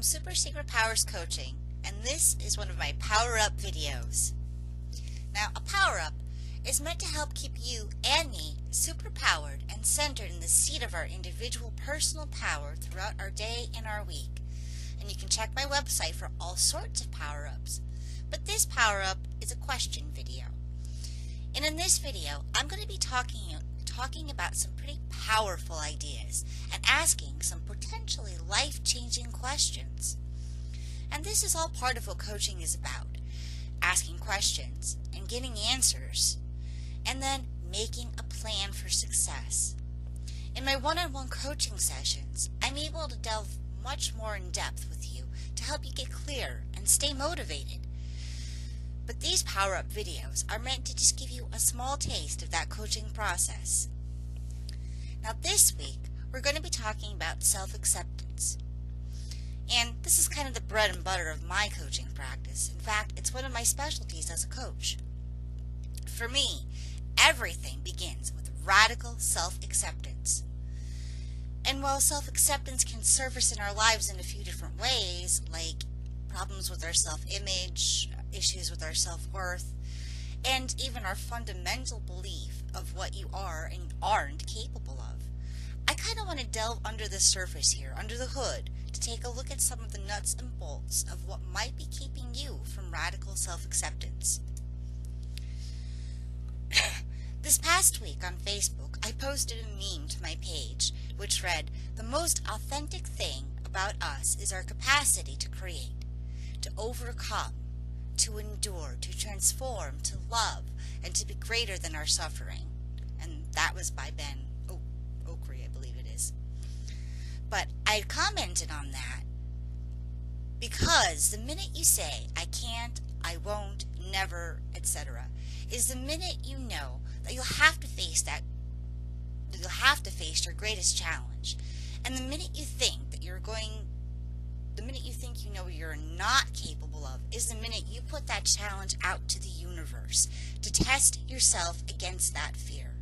from Super Secret Powers Coaching, and this is one of my Power Up videos. Now, a Power Up is meant to help keep you and me super powered and centered in the seat of our individual personal power throughout our day and our week. And you can check my website for all sorts of power-ups. But this power-up is a question video. And in this video, I'm going to be talking about some pretty powerful ideas and asking some potentially life-changing questions. And this is all part of what coaching is about. Asking questions and getting answers, and then making a plan for success. In my one-on-one coaching sessions, I'm able to delve much more in depth with you to help you get clear and stay motivated. But these power-up videos are meant to just give you a small taste of that coaching process. Now this week, we're going to be talking about self-acceptance. And this is kind of the bread and butter of my coaching practice. In fact, it's one of my specialties as a coach. For me, everything begins with radical self-acceptance. And while self-acceptance can surface in our lives in a few different ways, like problems with our self-image, issues with our self-worth, and even our fundamental belief of what you are and aren't capable of, I kind of want to delve under the surface here, under the hood, to take a look at some of the nuts and bolts of what might be keeping you from radical self-acceptance. This past week on Facebook, I posted a meme to my page which read, "The most authentic thing about us is our capacity to create, to overcome, to endure, to transform, to love, and to be greater than our suffering." And that was by Ben Okri, I believe it is. But I commented on that because the minute you say, "I can't, I won't, never, etc., is the minute you know that you'll have to face your greatest challenge. And the minute you think that you're not capable of is the minute you put that challenge out to the universe to test yourself against that fear.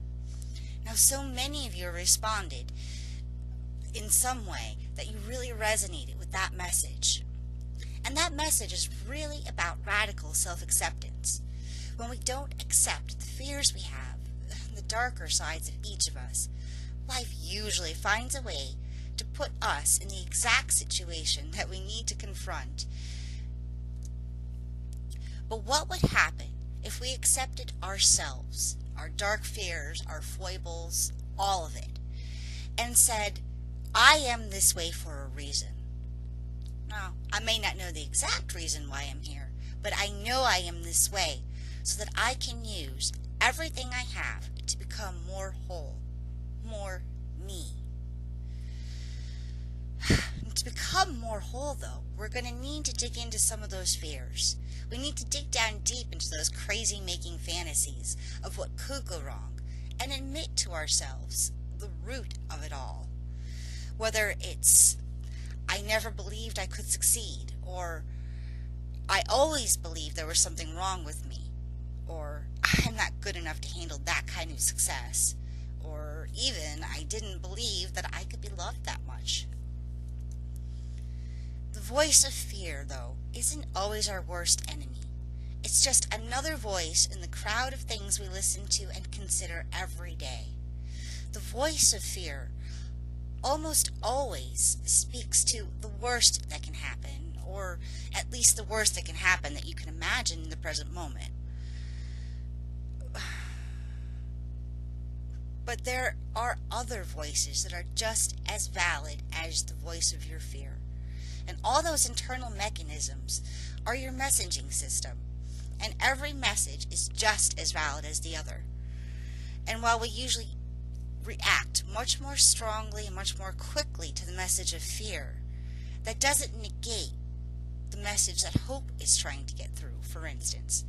Now, so many of you responded in some way that you really resonated with that message. And that message is really about radical self-acceptance. When we don't accept the fears we have, the darker sides of each of us, life usually finds a way to put us in the exact situation that we need to confront. But what would happen if we accepted ourselves, our dark fears, our foibles, all of it, and said, "I am this way for a reason. Now, I may not know the exact reason why I'm here, but I know I am this way so that I can use everything I have to become more whole, more me." To become more whole, though, we're going to need to dig into some of those fears. We need to dig down deep into those crazy-making fantasies of what could go wrong and admit to ourselves the root of it all. Whether it's, "I never believed I could succeed," or "I always believed there was something wrong with me," or "I'm not good enough to handle that kind of success," or even "I didn't believe that I could be loved that much." The voice of fear, though, isn't always our worst enemy. It's just another voice in the crowd of things we listen to and consider every day. The voice of fear almost always speaks to the worst that can happen, or at least the worst that can happen that you can imagine in the present moment. But there are other voices that are just as valid as the voice of your fear. And all those internal mechanisms are your messaging system. And every message is just as valid as the other. And while we usually react much more strongly and much more quickly to the message of fear, that doesn't negate the message that hope is trying to get through, for instance.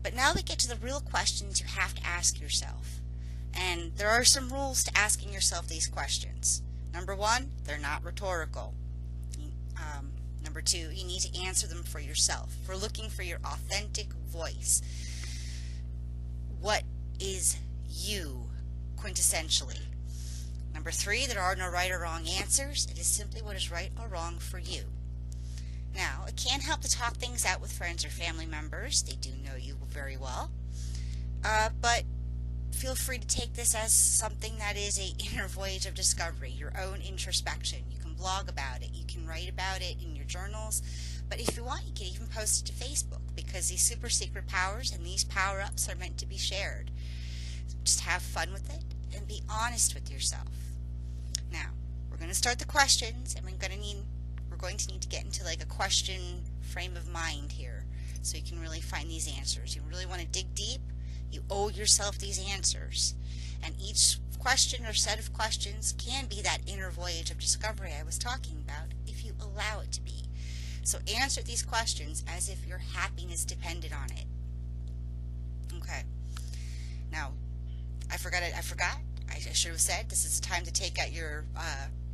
But now we get to the real questions you have to ask yourself. And there are some rules to asking yourself these questions. Number one, they're not rhetorical. Number two, you need to answer them for yourself. We're looking for your authentic voice. What is you, quintessentially? Number 3, there are no right or wrong answers. It is simply what is right or wrong for you. Now, it can help to talk things out with friends or family members. They do know you very well. But feel free to take this as something that is an inner voyage of discovery, your own introspection. You can blog about it. You can write about it in your journals. But if you want, you can even post it to Facebook, because these super secret powers and these power-ups are meant to be shared. Just have fun with it and be honest with yourself. Now, we're going to start the questions, and we're going to need to get into like a question frame of mind here so you can really find these answers. You really want to dig deep. You owe yourself these answers. And each question or set of questions can be that inner voyage of discovery I was talking about if you allow it to be. So answer these questions as if your happiness depended on it. Okay. Now, I forgot. I should have said this is the time to take out your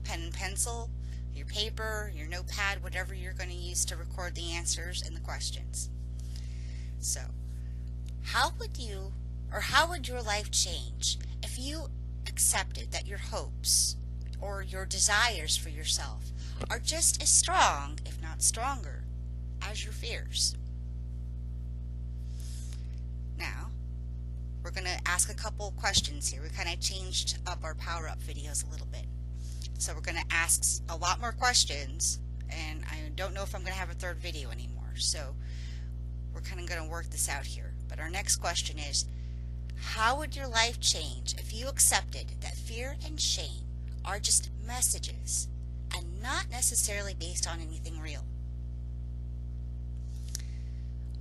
pen and pencil, your paper, your notepad, whatever you're going to use to record the answers and the questions. So, how would your life change if you accepted that your hopes or your desires for yourself are just as strong, if not stronger, as your fears? Now, we're going to ask a couple questions here. We kind of changed up our power-up videos a little bit. So we're going to ask a lot more questions, and I don't know if I'm going to have a third video anymore. So we're kind of going to work this out here. But our next question is, how would your life change if you accepted that fear and shame are just messages and not necessarily based on anything real?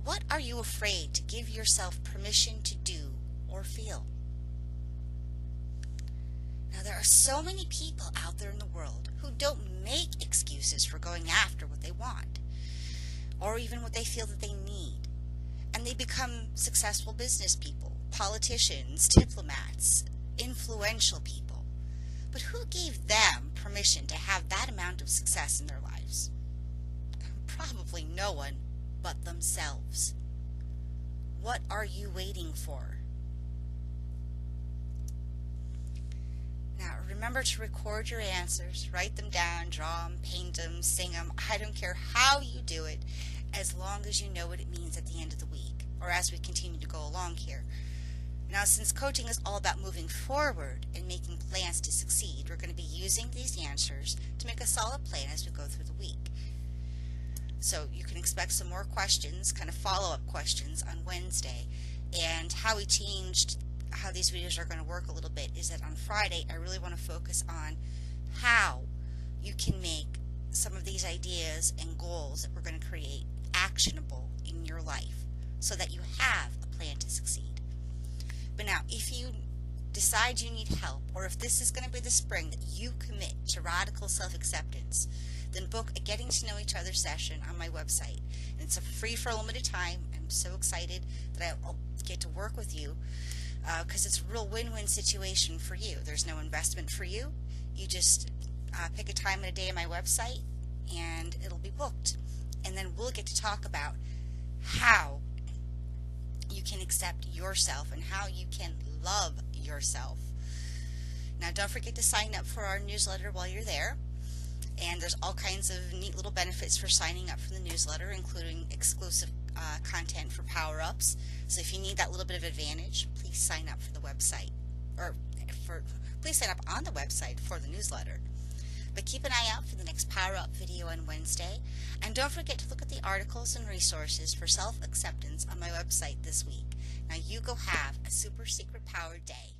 What are you afraid to give yourself permission to do or feel? Now, there are so many people out there in the world who don't make excuses for going after what they want or even what they feel that they need. And they become successful business people, politicians, diplomats, influential people. But who gave them permission to have that amount of success in their lives? Probably no one but themselves. What are you waiting for? Now, remember to record your answers, write them down, draw them, paint them, sing them. I don't care how you do it, as long as you know what it means at the end of the week, or as we continue to go along here. Now, since coaching is all about moving forward and making plans to succeed, we're going to be using these answers to make a solid plan as we go through the week. So you can expect some more questions, kind of follow-up questions on Wednesday. And how we changed how these videos are going to work a little bit is that on Friday I really want to focus on how you can make some of these ideas and goals that we're going to create actionable in your life so that you have a plan to succeed. But now, if you decide you need help, or if this is going to be the spring that you commit to radical self-acceptance, then book a Getting to Know Each Other session on my website. And it's free for a limited time. I'm so excited that I'll get to work with you because it's a real win-win situation for you. There's no investment for you. You just pick a time and a day on my website and it'll be booked. And then we'll get to talk about how you can accept yourself and how you can love yourself. Now, don't forget to sign up for our newsletter while you're there. And there's all kinds of neat little benefits for signing up for the newsletter, including exclusive content for power-ups. So if you need that little bit of advantage, please sign up for the website, or please sign up on the website for the newsletter. But keep an eye out for the next power-up video on Wednesday. And don't forget to look at the articles and resources for self-acceptance on my website this week. Now you go have a super secret powered day.